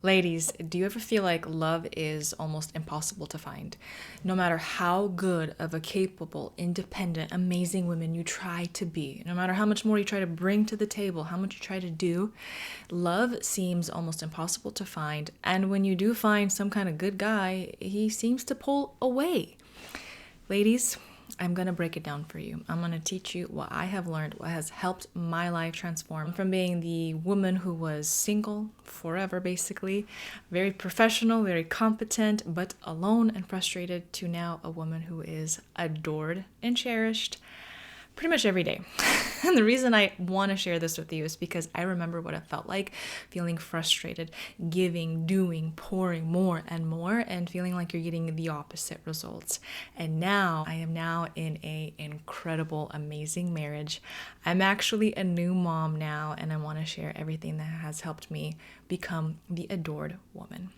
Ladies, do you ever feel like love is almost impossible to find? No matter how good of a capable, independent, amazing woman you try to be, no matter how much more you try to bring to the table, how much you try to do, love seems almost impossible to find. And when you do find some kind of good guy, he seems to pull away. Ladies, I'm going to break it down for you. I'm going to teach you what I have learned, what has helped my life transform from being the woman who was single forever, basically, very professional, very competent, but alone and frustrated, to now a woman who is adored and cherished pretty much every day. And the reason I want to share this with you is because I remember what it felt like, feeling frustrated, giving, doing, pouring more and more, and feeling like you're getting the opposite results. And now I am now in a incredible, amazing marriage. I'm actually a new mom now, and I want to share everything that has helped me become the adored woman.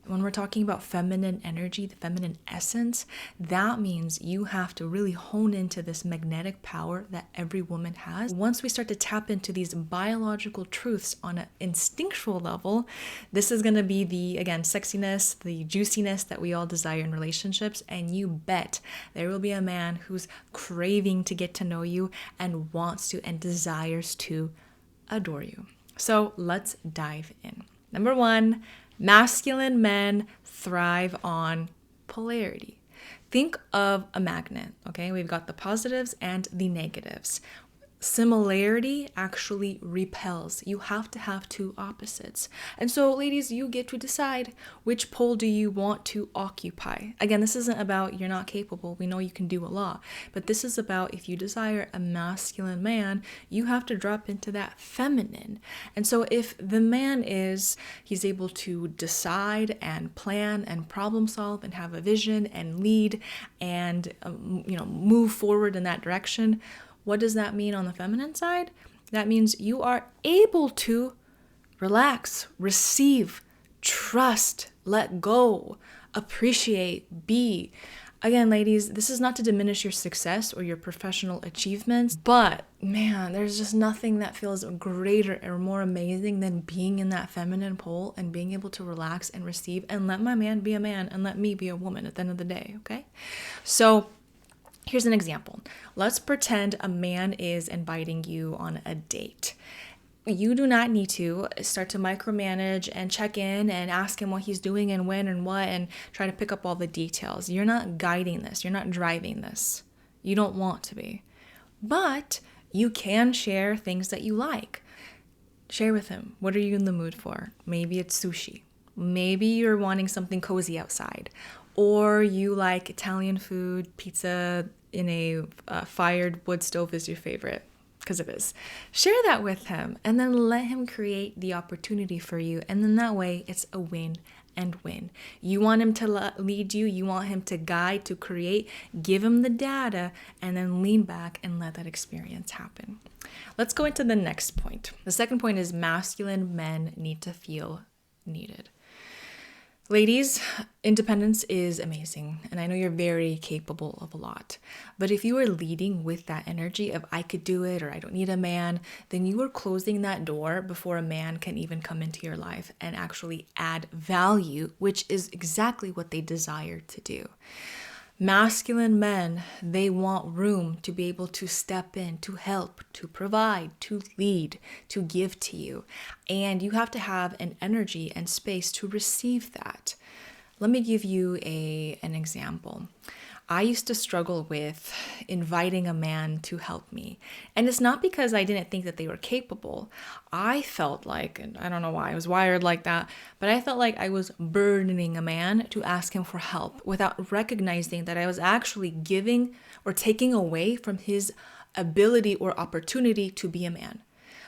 When we're talking about feminine energy, the feminine essence, that means you have to really hone into this magnetic power that every woman has. Once we start to tap into these biological truths on an instinctual level, this is going to be the, again, sexiness, the juiciness that we all desire in relationships. And you bet there will be a man who's craving to get to know you and wants to and desires to adore you. So let's dive in. Number one, masculine men thrive on polarity. Think of a magnet, okay? We've got the positives and the negatives. Similarity actually repels. You have to have two opposites. And so, ladies, you get to decide which pole do you want to occupy. Again, this isn't about you're not capable. We know you can do a lot. But this is about if you desire a masculine man, you have to drop into that feminine. And so if the man he's able to decide and plan and problem solve and have a vision and lead and, move forward in that direction, what does that mean on the feminine side? That means you are able to relax, receive, trust, let go, appreciate, be. Again, ladies, this is not to diminish your success or your professional achievements, but man, there's just nothing that feels greater or more amazing than being in that feminine pole and being able to relax and receive and let my man be a man and let me be a woman at the end of the day, okay? So here's an example. Let's pretend a man is inviting you on a date. You do not need to start to micromanage and check in and ask him what he's doing and when and what and try to pick up all the details. You're not guiding this. You're not driving this. You don't want to be. But you can share things that you like. Share with him. What are you in the mood for? Maybe it's sushi. Maybe you're wanting something cozy outside. Or you like Italian food, pizza in a fired wood stove is your favorite, because it is. Share that with him and then let him create the opportunity for you. And then that way it's a win and win. You want him to lead you. You want him to guide, to create. Give him the data and then lean back and let that experience happen. Let's go into the next point. The second point is masculine men need to feel needed. Ladies, independence is amazing, and I know you're very capable of a lot. But if you are leading with that energy of I could do it or I don't need a man, then you are closing that door before a man can even come into your life and actually add value, which is exactly what they desire to do. Masculine men, they want room to be able to step in, to help, to provide, to lead, to give to you. And you have to have an energy and space to receive that. Let me give you an example. I used to struggle with inviting a man to help me. And it's not because I didn't think that they were capable. I felt like, and I don't know why I was wired like that, but I felt like I was burdening a man to ask him for help without recognizing that I was actually giving or taking away from his ability or opportunity to be a man.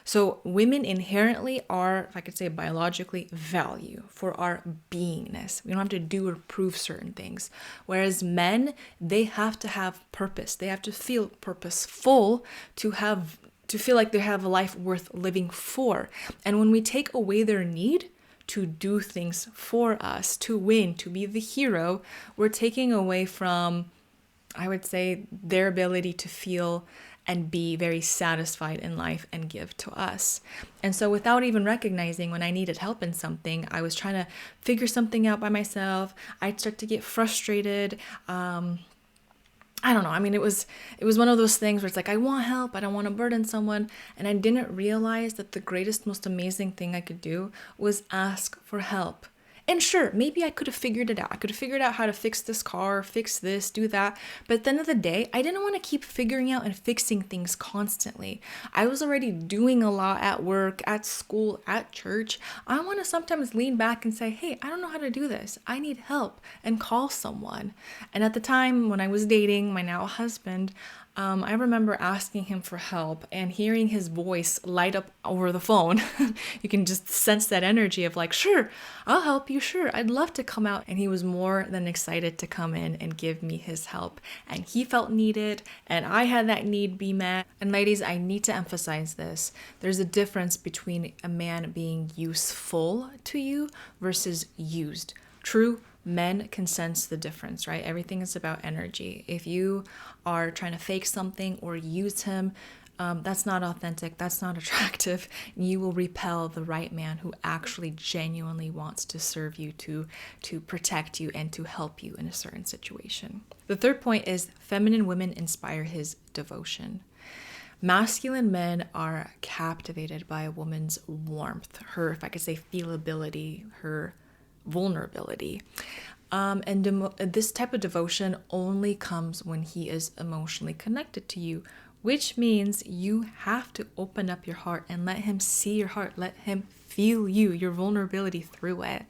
So women inherently are, if I could say biologically, value for our beingness. We don't have to do or prove certain things. Whereas men, they have to have purpose. They have to feel purposeful to feel like they have a life worth living for. And when we take away their need to do things for us, to win, to be the hero, we're taking away from, I would say, their ability to feel and be very satisfied in life and give to us. And so without even recognizing when I needed help in something, I was trying to figure something out by myself. I'd start to get frustrated. I don't know. I mean, it was one of those things where it's like, I want help. I don't want to burden someone. And I didn't realize that the greatest, most amazing thing I could do was ask for help. And sure, maybe I could have figured it out. I could have figured out how to fix this car, fix this, do that. But at the end of the day, I didn't want to keep figuring out and fixing things constantly. I was already doing a lot at work, at school, at church. I want to sometimes lean back and say, hey, I don't know how to do this. I need help, and call someone. And at the time when I was dating my now husband, I remember asking him for help and hearing his voice light up over the phone. You can just sense that energy of like, sure, I'll help you. Sure, I'd love to come out. And he was more than excited to come in and give me his help. And he felt needed, and I had that need be met. And ladies, I need to emphasize this. There's a difference between a man being useful to you versus used. True, men can sense the difference, right? Everything is about energy. If you are trying to fake something or use him, that's not authentic, that's not attractive. You will repel the right man who actually genuinely wants to serve you, to protect you, and to help you in a certain situation. The third point is feminine women inspire his devotion. Masculine men are captivated by a woman's warmth, her, if I could say, feelability, her vulnerability. This type of devotion only comes when he is emotionally connected to you, which means you have to open up your heart and let him see your heart, let him feel you, your vulnerability through it.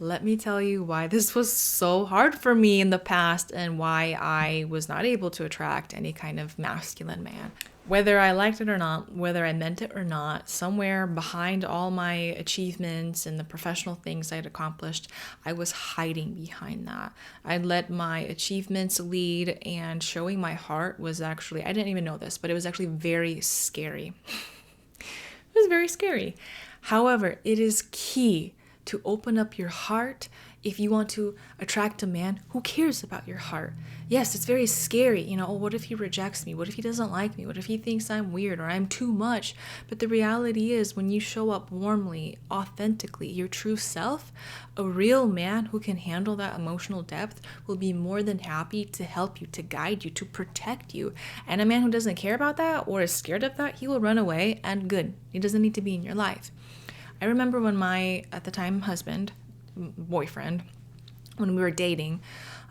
Let me tell you why this was so hard for me in the past and why I was not able to attract any kind of masculine man. Whether I liked it or not, whether I meant it or not, somewhere behind all my achievements and the professional things I'd accomplished, I was hiding behind that. I let my achievements lead, and showing my heart was actually, I didn't even know this, but it was actually very scary. It was very scary. However, it is key to open up your heart if you want to attract a man who cares about your heart. Yes, it's very scary. Oh, what if he rejects me? What if he doesn't like me? What if he thinks I'm weird or I'm too much? But the reality is, when you show up warmly, authentically, your true self, a real man who can handle that emotional depth will be more than happy to help you, to guide you, to protect you. And a man who doesn't care about that or is scared of that, he will run away, and good. He doesn't need to be in your life. I remember when my, at the time, boyfriend, when we were dating,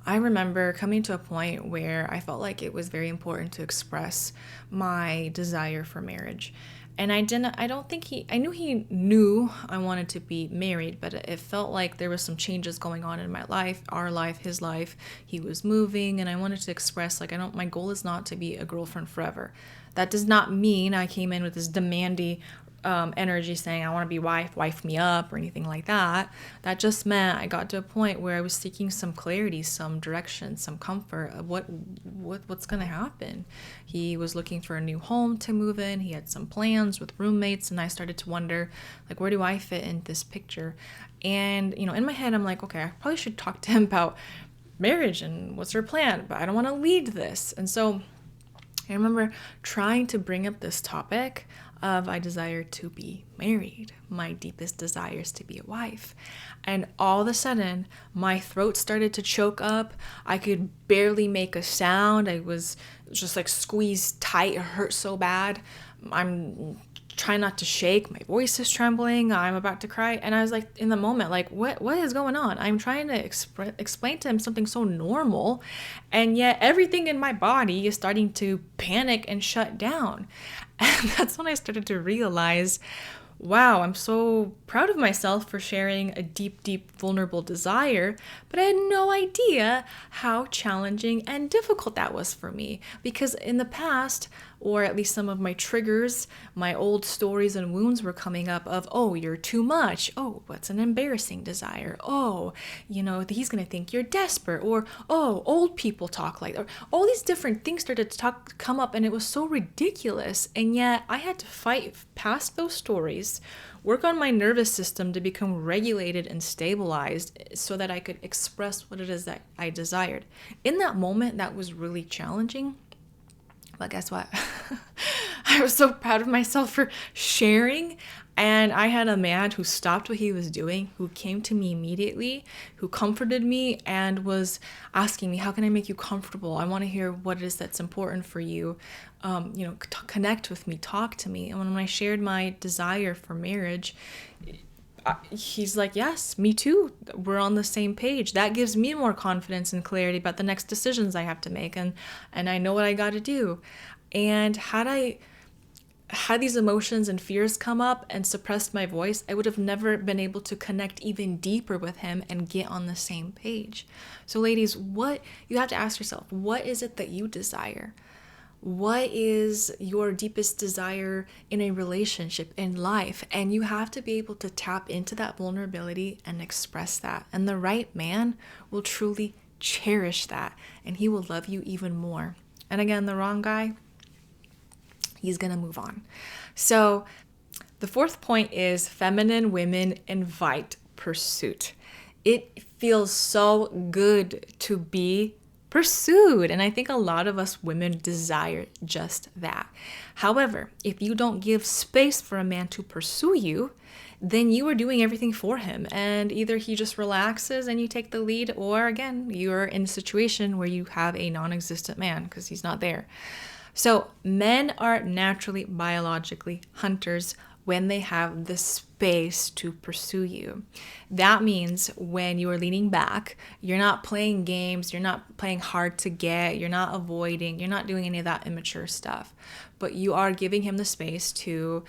I remember coming to a point where I felt like it was very important to express my desire for marriage. And I knew he knew I wanted to be married, but it felt like there was some changes going on in my life, our life, his life. He was moving, and I wanted to express, my goal is not to be a girlfriend forever. That does not mean I came in with this demandy energy saying I want to be wife me up or anything like that. That just meant I got to a point where I was seeking some clarity, some direction, some comfort of what's going to happen. He was looking for a new home to move in. He had some plans with roommates, and I started to wonder, where do I fit in this picture? And, in my head, I'm like, okay, I probably should talk to him about marriage and what's her plan, but I don't want to lead this. And so I remember trying to bring up this topic of I desire to be married. My deepest desire is to be a wife. And all of a sudden, my throat started to choke up. I could barely make a sound. I was just squeezed tight. It hurt so bad. I'm trying not to shake. My voice is trembling. I'm about to cry. And I was in the moment, what is going on? I'm trying to explain to him something so normal. And yet everything in my body is starting to panic and shut down. And that's when I started to realize, wow, I'm so proud of myself for sharing a deep, deep, vulnerable desire, but I had no idea how challenging and difficult that was for me. Because in the past, or at least some of my triggers, my old stories and wounds were coming up of, oh, you're too much. Oh, what's an embarrassing desire? Oh, he's going to think you're desperate. Or, oh, old people talk like that. All these different things started to come up, and it was so ridiculous. And yet I had to fight past those stories, work on my nervous system to become regulated and stabilized so that I could express what it is that I desired. In that moment, that was really challenging. But guess what? I was so proud of myself for sharing. And I had a man who stopped what he was doing, who came to me immediately, who comforted me and was asking me, how can I make you comfortable? I want to hear what it is that's important for you. Connect with me, talk to me. And when I shared my desire for marriage, he's like, yes, me too. We're on the same page. That gives me more confidence and clarity about the next decisions I have to make. And I know what I got to do. And had these emotions and fears come up and suppressed my voice, I would have never been able to connect even deeper with him and get on the same page. So ladies, what you have to ask yourself, what is it that you desire? What is your deepest desire in a relationship, in life? And you have to be able to tap into that vulnerability and express that. And the right man will truly cherish that, and he will love you even more. And again, the wrong guy, he's going to move on. So the fourth point is feminine women invite pursuit. It feels so good to be pursued. And I think a lot of us women desire just that. However, if you don't give space for a man to pursue you, then you are doing everything for him. And either he just relaxes and you take the lead, or again, you're in a situation where you have a non-existent man because he's not there. So men are naturally biologically hunters when they have the space to pursue you. That means when you are leaning back, you're not playing games, you're not playing hard to get, you're not avoiding, you're not doing any of that immature stuff, but you are giving him the space to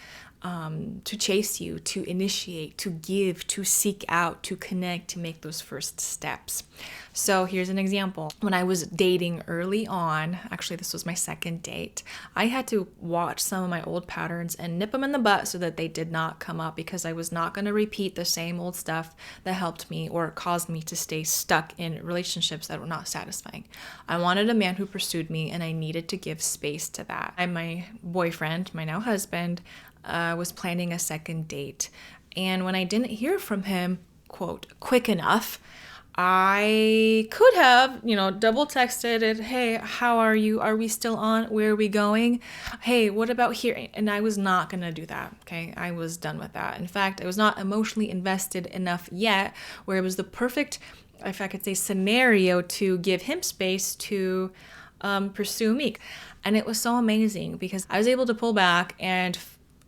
chase you, to initiate, to give, to seek out, to connect, to make those first steps. So here's an example. When I was dating early on, actually this was my second date, I had to watch some of my old patterns and nip them in the butt so that they did not come up, because I was not going to repeat the same old stuff that helped me or caused me to stay stuck in relationships that were not satisfying. I wanted a man who pursued me, and I needed to give space to that. And my boyfriend, my now husband, was planning a second date. And when I didn't hear from him, quote, quick enough, I could have, double texted it. Hey, how are you? Are we still on? Where are we going? Hey, what about here? And I was not going to do that. Okay. I was done with that. In fact, I was not emotionally invested enough yet where it was the perfect, if I could say, scenario to give him space to pursue me. And it was so amazing because I was able to pull back and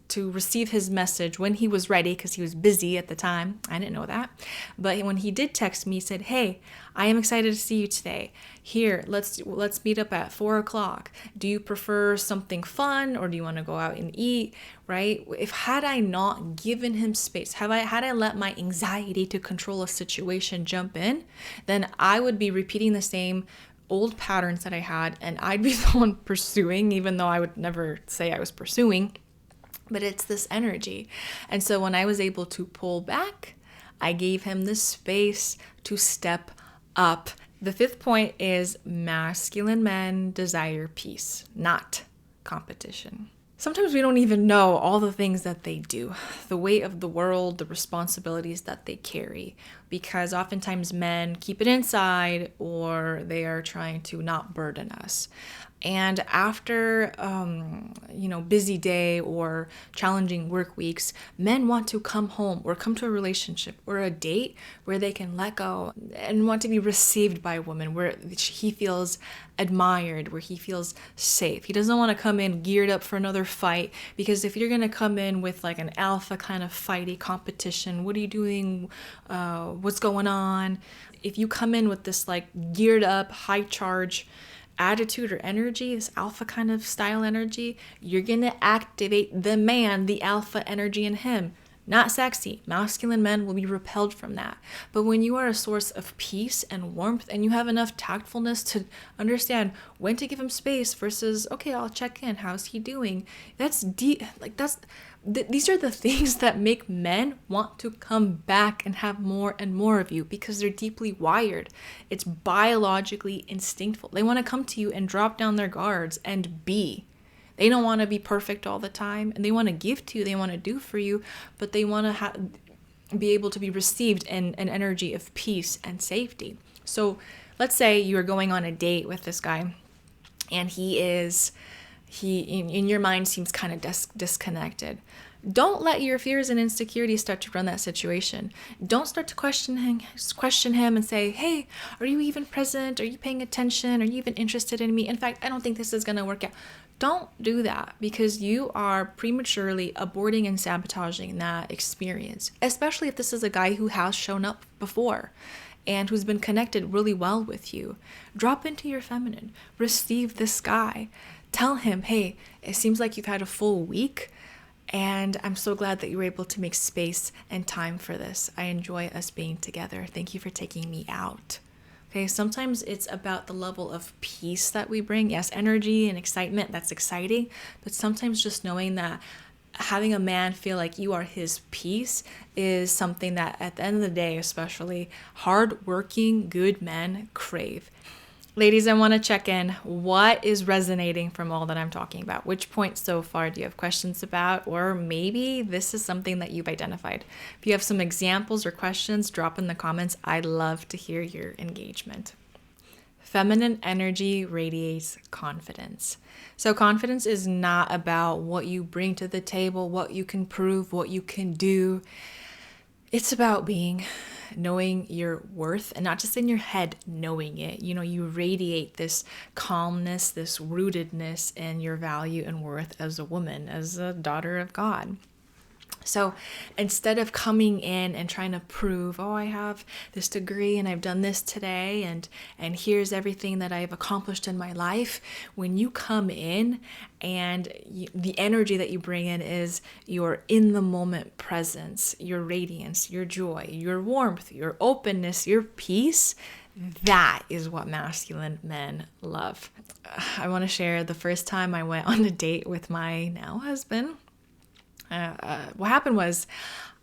to receive his message when he was ready, because he was busy at the time. I didn't know that. But when he did text me, he said, hey, I am excited to see you today. Here, let's meet up at 4:00. Do you prefer something fun, or do you want to go out and eat? Right? Had I not given him space, had I let my anxiety to control a situation jump in, then I would be repeating the same old patterns that I had, and I'd be the one pursuing, even though I would never say I was pursuing. But it's this energy. And so when I was able to pull back, I gave him the space to step up. The fifth point is masculine men desire peace, not competition. Sometimes we don't even know all the things that they do, the weight of the world, the responsibilities that they carry, because oftentimes men keep it inside, or they are trying to not burden us. And after, busy day or challenging work weeks, men want to come home or come to a relationship or a date where they can let go and want to be received by a woman, where he feels admired, where he feels safe. He doesn't want to come in geared up for another fight, because if you're going to come in with like an alpha kind of fighty competition, what are you doing? What's going on? If you come in with this like geared up, high charge attitude or energy, this alpha kind of style energy, you're going to activate the man, the alpha energy in him. Not sexy. Masculine men will be repelled from that. But when you are a source of peace and warmth, and you have enough tactfulness to understand when to give him space versus, okay, I'll check in, how's he doing? That's deep. These are the things that make men want to come back and have more and more of you, because they're deeply wired. It's biologically instinctful. They want to come to you and drop down their guards and be. They don't want to be perfect all the time, and they want to give to you, they want to do for you, but they want to be able to be received in an energy of peace and safety. So let's say you're going on a date with this guy, and he is he in your mind seems kind of disconnected. Don't let your fears and insecurities start to run that situation. Don't start to question him and say, hey, are you even present? Are you paying attention? Are you even interested in me? In fact, I don't think this is going to work out. Don't do that, because you are prematurely aborting and sabotaging that experience, especially if this is a guy who has shown up before and who's been connected really well with you. Drop into your feminine. Receive this guy. Tell him, hey, it seems like you've had a full week, and I'm so glad that you were able to make space and time for this. I enjoy us being together. Thank you for taking me out. Okay, sometimes it's about the level of peace that we bring. Yes, energy and excitement, that's exciting. But sometimes just knowing that having a man feel like you are his peace is something that, at the end of the day, especially hardworking, good men crave. Ladies, I want to check in. What is resonating from all that I'm talking about? Which point so far do you have questions about? Or maybe this is something that you've identified. If you have some examples or questions, drop in the comments. I'd love to hear your engagement. Feminine energy radiates confidence. So confidence is not about what you bring to the table, what you can prove, what you can do. It's about knowing your worth, and not just in your head, knowing it. You radiate this calmness, this rootedness in your value and worth as a woman, as a daughter of God. So instead of coming in and trying to prove, oh, I have this degree and I've done this today and here's everything that I've accomplished in my life, when you come in and the energy that you bring in is your in the moment presence, your radiance, your joy, your warmth, your openness, your peace, that is what masculine men love. I want to share the first time I went on a date with my now husband. What happened was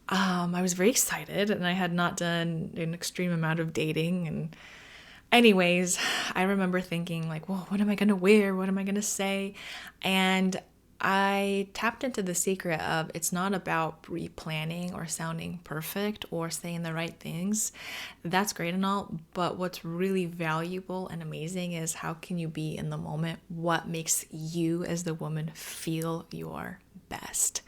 I was very excited, and I had not done an extreme amount of dating. And anyways, I remember thinking like, well, what am I going to wear? What am I going to say? And I tapped into the secret of it's not about pre-planning or sounding perfect or saying the right things. That's great and all, but what's really valuable and amazing is how can you be in the moment? What makes you as the woman feel your best?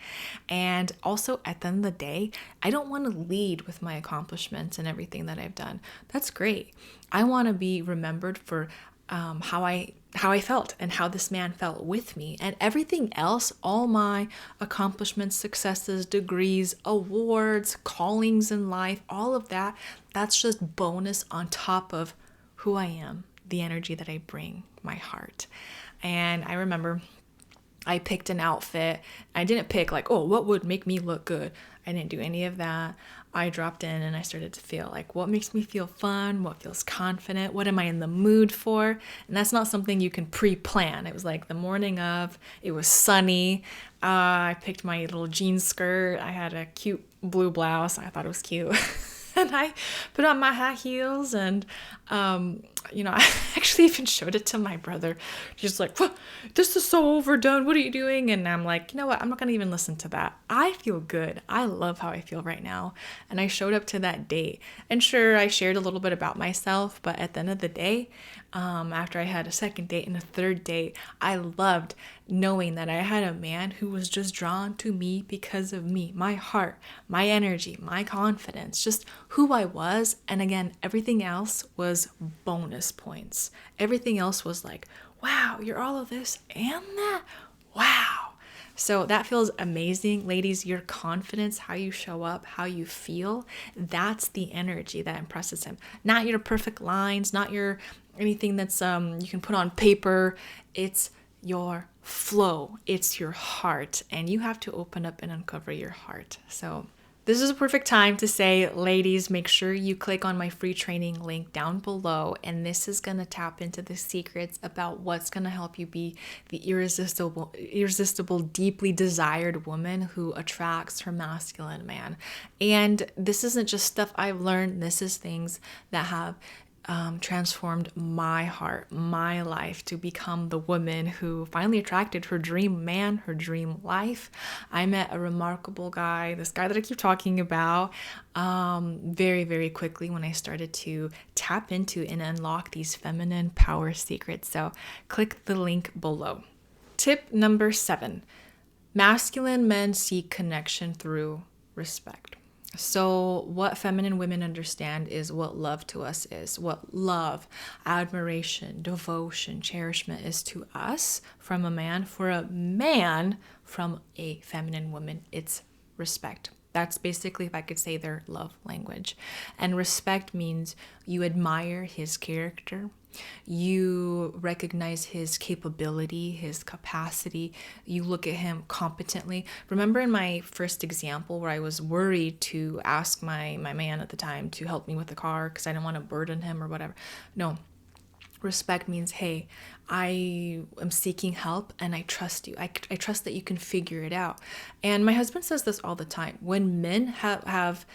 And also, at the end of the day, I don't want to lead with my accomplishments and everything that I've done. That's great. I want to be remembered for how I felt and how this man felt with me, and everything else, all my accomplishments, successes, degrees, awards, callings in life, all of that, that's just bonus on top of who I am, the energy that I bring, my heart. And I remember I picked an outfit. I didn't pick like, oh, what would make me look good? I didn't do any of that. I dropped in and I started to feel like what makes me feel fun, what feels confident, what am I in the mood for? And that's not something you can pre-plan. It was like the morning of, it was sunny. I picked my little jean skirt. I had a cute blue blouse. I thought it was cute. And I put on my high heels and, I actually even showed it to my brother. He's like, this is so overdone. What are you doing? And I'm like, you know what? I'm not going to even listen to that. I feel good. I love how I feel right now. And I showed up to that date. And sure, I shared a little bit about myself, but at the end of the day, after I had a second date and a third date, I loved knowing that I had a man who was just drawn to me because of me, my heart, my energy, my confidence, just who I was. And again, everything else was bonus points. Everything else was like, wow, you're all of this and that. Wow. So that feels amazing. Ladies, your confidence, how you show up, how you feel, that's the energy that impresses him. Not your perfect lines, not your anything that's you can put on paper. It's your flow. It's your heart. And you have to open up and uncover your heart. So this is a perfect time to say, ladies, make sure you click on my free training link down below. And this is going to tap into the secrets about what's going to help you be the irresistible, deeply desired woman who attracts her masculine man. And this isn't just stuff I've learned. This is things that have transformed my heart, my life to become the woman who finally attracted her dream man, her dream life. I met a remarkable guy, this guy that I keep talking about, very, very quickly when I started to tap into and unlock these feminine power secrets. So click the link below. Tip number 7. Masculine men seek connection through respect. So what feminine women understand is what love to us is, what love, admiration, devotion, cherishment is to us from a man. For a man, from a feminine woman, it's respect. That's basically, if I could say, their love language. And respect means you admire his character, you recognize his capability, his capacity, you look at him competently. Remember in my first example where I was worried to ask my man at the time to help me with the car because I didn't want to burden him or whatever? No. Respect means, hey, I am seeking help and I trust you. I trust that you can figure it out. And my husband says this all the time. When men have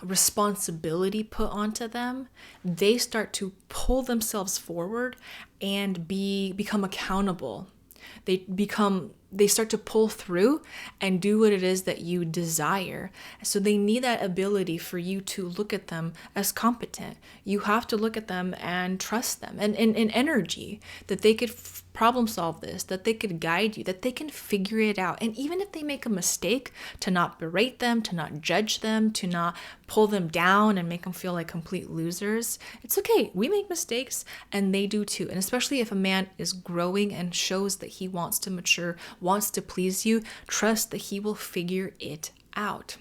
responsibility put onto them, they start to pull themselves forward and become accountable. They start to pull through and do what it is that you desire. So they need that ability for you to look at them as competent. You have to look at them and trust them and energy that they could problem solve this, that they could guide you, that they can figure it out. And even if they make a mistake, to not berate them, to not judge them, to not pull them down and make them feel like complete losers. It's okay. We make mistakes and they do too. And especially if a man is growing and shows that he wants to mature, wants to please you, trust that he will figure it out.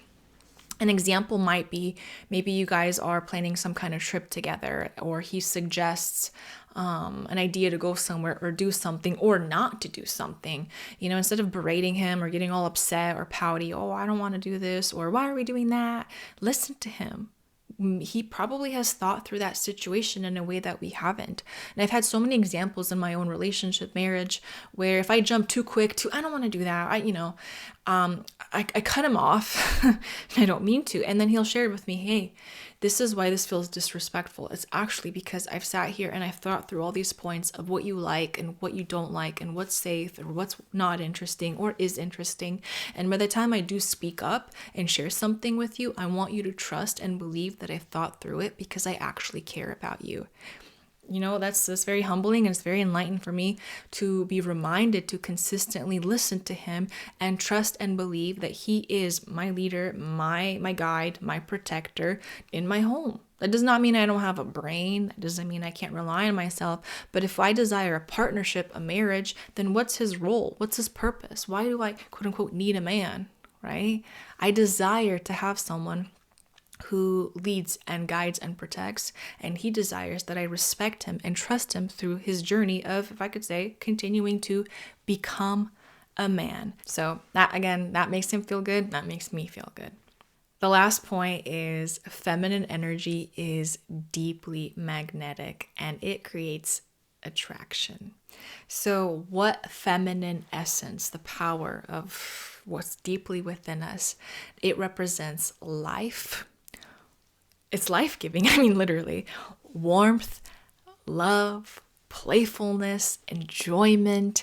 An example might be maybe you guys are planning some kind of trip together, or he suggests an idea to go somewhere or do something or not to do something. Instead of berating him or getting all upset or pouty, oh, I don't want to do this, or why are we doing that? Listen to him. He probably has thought through that situation in a way that we haven't. And I've had so many examples in my own relationship, marriage, where if I jump too quick to, I don't want to do that, I cut him off. I don't mean to. And then he'll share with me, hey, this is why this feels disrespectful. It's actually because I've sat here and I've thought through all these points of what you like and what you don't like and what's safe or what's not interesting or is interesting. And by the time I do speak up and share something with you, I want you to trust and believe that I've thought through it because I actually care about you. That's very humbling, and it's very enlightening for me to be reminded to consistently listen to him and trust and believe that he is my leader, my guide, my protector in my home. That does not mean I don't have a brain. That doesn't mean I can't rely on myself. But if I desire a partnership, a marriage, then what's his role? What's his purpose? Why do I, quote unquote, need a man, right? I desire to have someone who leads and guides and protects, and he desires that I respect him and trust him through his journey of, if I could say, continuing to become a man. So that makes him feel good. That makes me feel good. The last point is feminine energy is deeply magnetic and it creates attraction. So what feminine essence, the power of what's deeply within us, it represents life. It's life-giving. Literally. Warmth, love, playfulness, enjoyment.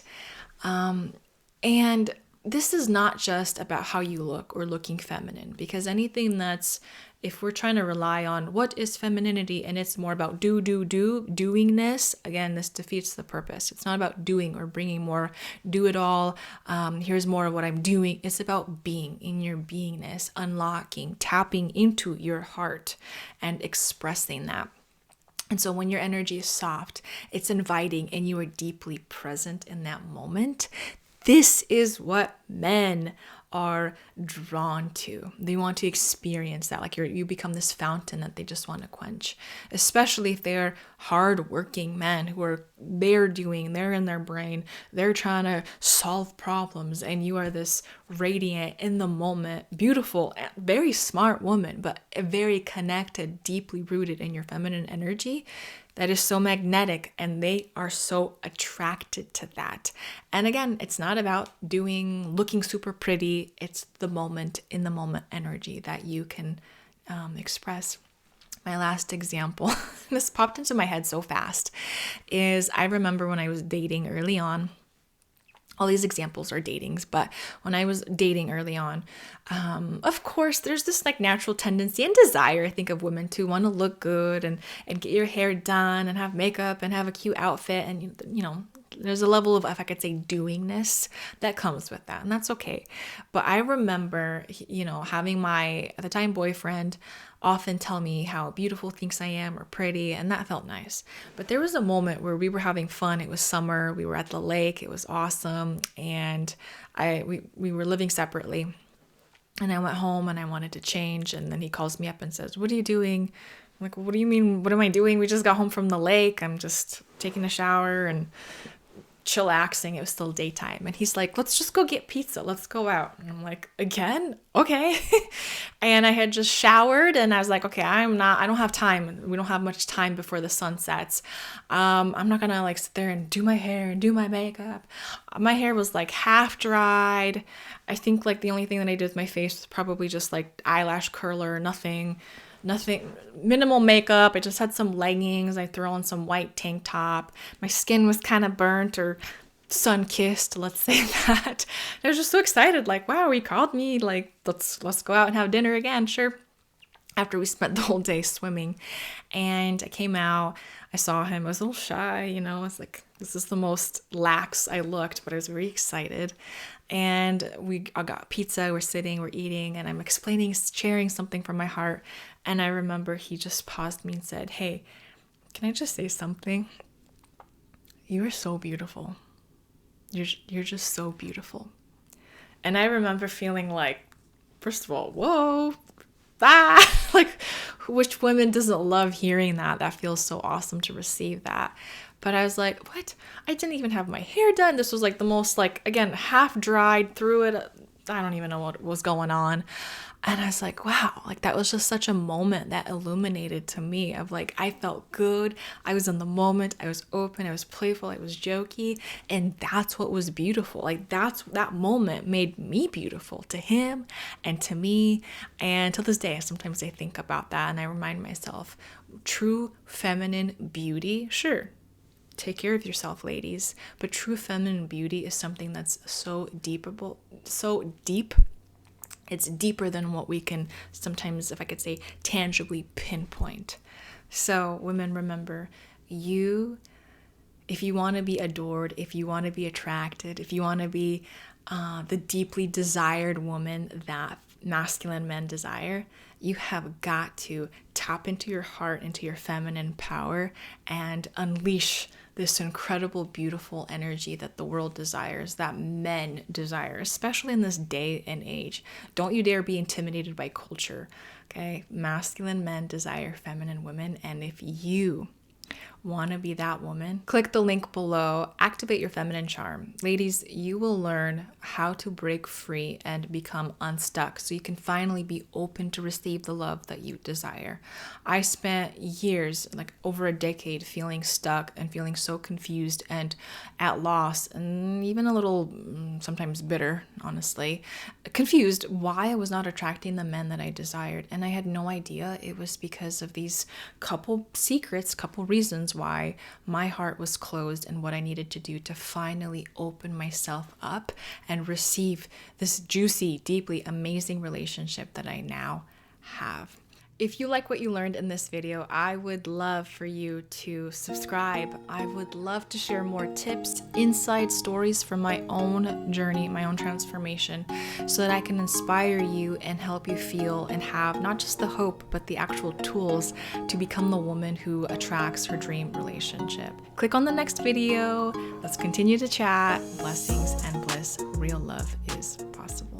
And this is not just about how you look or looking feminine, because anything that's, if we're trying to rely on what is femininity and it's more about doingness, again, this defeats the purpose. It's not about doing or bringing more, do it all. Here's more of what I'm doing. It's about being in your beingness, unlocking, tapping into your heart and expressing that. And so when your energy is soft, it's inviting and you are deeply present in that moment, this is what men are drawn to. They want to experience that. Like you become this fountain that they just want to quench, especially if they're hardworking men who are, they're in their brain, they're trying to solve problems, and you are this radiant, in the moment, beautiful, very smart woman, but very connected, deeply rooted in your feminine energy. That is so magnetic, and they are so attracted to that. And again, it's not about looking super pretty. It's the moment, in the moment energy that you can express. My last example, this popped into my head so fast, is I remember when I was dating early on. All these examples are datings, but when I was dating early on, of course, there's this like natural tendency and desire, I think, of women to want to look good and get your hair done and have makeup and have a cute outfit and, there's a level of, if I could say, doingness that comes with that, and that's okay. But I remember, having my, at the time, boyfriend often tell me how beautiful he thinks I am or pretty, and that felt nice. But there was a moment where we were having fun. It was summer. We were at the lake. It was awesome, and we were living separately. And I went home and I wanted to change, and then he calls me up and says, "What are you doing?" I'm like, "What do you mean? What am I doing? We just got home from the lake. I'm just taking a shower and chillaxing." It was still daytime. And he's like, "Let's just go get pizza. Let's go out." And I'm like, "Again? Okay." And I had just showered and I was like, "Okay, I don't have time. We don't have much time before the sun sets. I'm not gonna like sit there and do my hair and do my makeup." My hair was like half dried. I think like the only thing that I did with my face was probably just like eyelash curler, nothing, minimal makeup. I just had some leggings. I threw on some white tank top. My skin was kind of burnt or sun-kissed, let's say that. I was just so excited, like, wow, he called me, like, let's go out and have dinner again, sure. After we spent the whole day swimming. And I came out, I saw him, I was a little shy, I was like, this is the most lax I looked, but I was very excited. And I got pizza, we're sitting, we're eating, and I'm sharing something from my heart. And I remember he just paused me and said, "Hey, can I just say something? You are so beautiful. You're just so beautiful." And I remember feeling like, first of all, whoa, like, which woman doesn't love hearing that? That feels so awesome to receive that. But I was like, what? I didn't even have my hair done. This was like the most, like, again, half dried, through it. I don't even know what was going on. And I was like, wow, like that was just such a moment that illuminated to me of like, I felt good. I was in the moment. I was open. I was playful. I was jokey. And that's what was beautiful. Like that moment made me beautiful to him and to me. And to this day, sometimes I think about that and I remind myself, true feminine beauty, sure, take care of yourself, ladies. But true feminine beauty is something that's so deep. It's deeper than what we can sometimes, if I could say, tangibly pinpoint. So women, remember, if you want to be adored, if you want to be attracted, if you want to be the deeply desired woman that masculine men desire, you have got to tap into your heart, into your feminine power, and unleash this incredible, beautiful energy that the world desires, that men desire, especially in this day and age. Don't you dare be intimidated by culture, okay? Masculine men desire feminine women, and if you want to be that woman, click the link below, activate your feminine charm. Ladies, you will learn how to break free and become unstuck so you can finally be open to receive the love that you desire. I spent years, like over a decade, feeling stuck and feeling so confused and at loss and even a little sometimes bitter, honestly, confused why I was not attracting the men that I desired. And I had no idea it was because of these couple reasons why my heart was closed and what I needed to do to finally open myself up and receive this juicy, deeply amazing relationship that I now have. If you like what you learned in this video, I would love for you to subscribe. I would love to share more tips, inside stories from my own journey, my own transformation, so that I can inspire you and help you feel and have not just the hope, but the actual tools to become the woman who attracts her dream relationship. Click on the next video. Let's continue to chat. Blessings and bliss. Real love is possible.